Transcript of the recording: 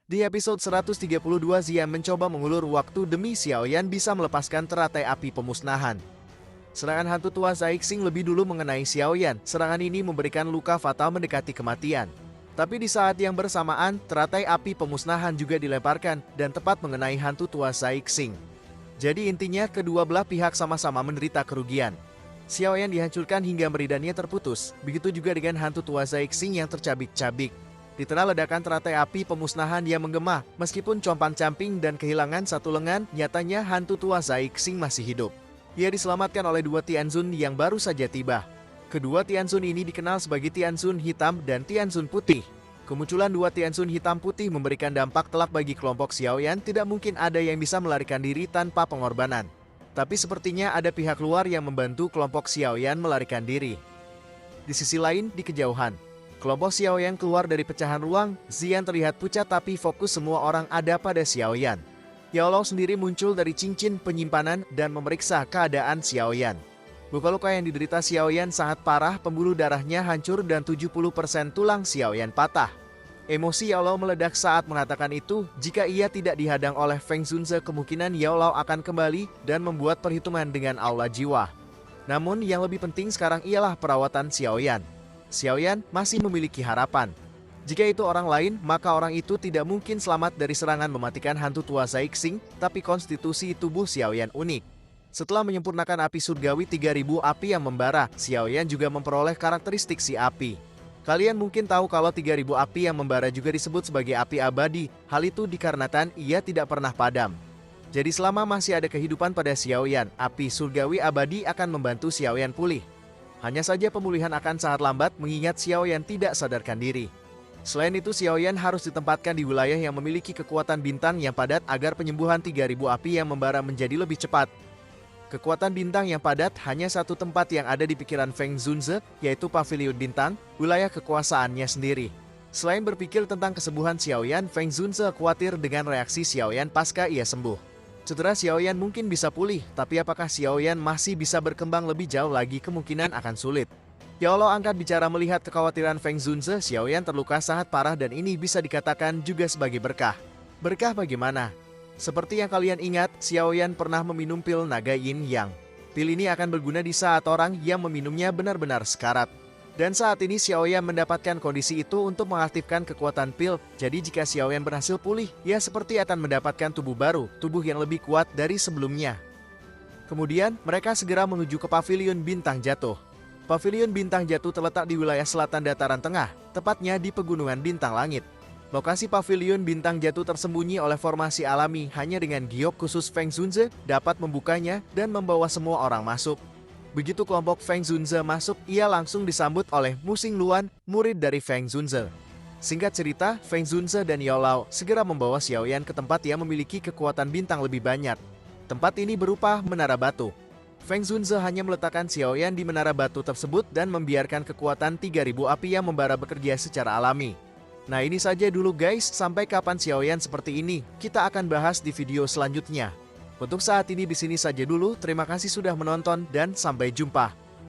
Di episode 132, Xian mencoba mengulur waktu demi Xiaoyan bisa melepaskan teratai api pemusnahan. Serangan hantu tua Zaixing lebih dulu mengenai Xiaoyan. Serangan ini memberikan luka fatal mendekati kematian. Tapi di saat yang bersamaan, teratai api pemusnahan juga dilemparkan dan tepat mengenai hantu tua Zaixing. Jadi intinya kedua belah pihak sama-sama menderita kerugian. Xiaoyan dihancurkan hingga meridannya terputus. Begitu juga dengan hantu tua Zaixing yang tercabik-cabik. Di tengah ledakan teratai api pemusnahan yang menggema, meskipun compang-camping dan kehilangan satu lengan, nyatanya hantu tua Zaixing masih hidup. Ia diselamatkan oleh dua Tianzun yang baru saja tiba. Kedua Tianzun ini dikenal sebagai Tianzun hitam dan Tianzun putih. Kemunculan dua Tianzun hitam putih memberikan dampak telak bagi kelompok Xiaoyan. Tidak mungkin ada yang bisa melarikan diri tanpa pengorbanan. Tapi sepertinya ada pihak luar yang membantu kelompok Xiaoyan melarikan diri. Di sisi lain, di kejauhan, kelompok Xiaoyan keluar dari pecahan ruang. Xian terlihat pucat tapi fokus semua orang ada pada Xiaoyan. Yao Lao sendiri muncul dari cincin penyimpanan dan memeriksa keadaan Xiaoyan. Luka-luka yang diderita Xiaoyan sangat parah, pembuluh darahnya hancur dan 70% tulang Xiaoyan patah. Emosi Yao Lao meledak saat mengatakan itu. Jika ia tidak dihadang oleh Feng Zunze, kemungkinan Yao Lao akan kembali dan membuat perhitungan dengan aula jiwa. Namun yang lebih penting sekarang ialah perawatan Xiaoyan. Xiaoyan masih memiliki harapan. Jika itu orang lain, maka orang itu tidak mungkin selamat dari serangan mematikan hantu tua Zaixing, tapi konstitusi tubuh Xiaoyan unik. Setelah menyempurnakan api surgawi 3000 api yang membara, Xiaoyan juga memperoleh karakteristik si api. Kalian mungkin tahu kalau 3000 api yang membara juga disebut sebagai api abadi. Hal itu dikarenakan ia tidak pernah padam. Jadi selama masih ada kehidupan pada Xiaoyan, api surgawi abadi akan membantu Xiaoyan pulih. Hanya saja pemulihan akan sangat lambat mengingat Xiaoyan tidak sadarkan diri. Selain itu, Xiaoyan harus ditempatkan di wilayah yang memiliki kekuatan bintang yang padat agar penyembuhan 3000 api yang membara menjadi lebih cepat. Kekuatan bintang yang padat hanya satu tempat yang ada di pikiran Feng Zunze, yaitu Pavilion Bintang, wilayah kekuasaannya sendiri. Selain berpikir tentang kesembuhan Xiaoyan, Feng Zunze khawatir dengan reaksi Xiaoyan pasca ia sembuh. Cedera Xiaoyan mungkin bisa pulih, tapi apakah Xiaoyan masih bisa berkembang lebih jauh lagi kemungkinan akan sulit. Yao Lao angkat bicara melihat kekhawatiran Feng Zunze. Xiaoyan terluka sangat parah dan ini bisa dikatakan juga sebagai berkah. Berkah bagaimana? Seperti yang kalian ingat, Xiaoyan pernah meminum pil naga yin yang. Pil ini akan berguna di saat orang yang meminumnya benar-benar sekarat. Dan saat ini Xiaoyan mendapatkan kondisi itu untuk mengaktifkan kekuatan pil. Jadi jika Xiaoyan berhasil pulih, ia seperti akan mendapatkan tubuh baru, tubuh yang lebih kuat dari sebelumnya. Kemudian, mereka segera menuju ke Pavilion Bintang Jatuh. Pavilion Bintang Jatuh terletak di wilayah selatan dataran tengah, tepatnya di Pegunungan Bintang Langit. Lokasi Pavilion Bintang Jatuh tersembunyi oleh formasi alami, hanya dengan giok khusus Feng Zunze dapat membukanya dan membawa semua orang masuk. Begitu kelompok Feng Zunze masuk, ia langsung disambut oleh Mu Xingluan, murid dari Feng Zunze. Singkat cerita, Feng Zunze dan Yao Lao segera membawa Xiaoyan ke tempat yang memiliki kekuatan bintang lebih banyak. Tempat ini berupa menara batu. Feng Zunze hanya meletakkan Xiaoyan di menara batu tersebut dan membiarkan kekuatan 3000 api yang membara bekerja secara alami. Nah ini saja dulu guys, sampai kapan Xiaoyan seperti ini, kita akan bahas di video selanjutnya. Untuk saat ini di sini saja dulu, terima kasih sudah menonton dan sampai jumpa.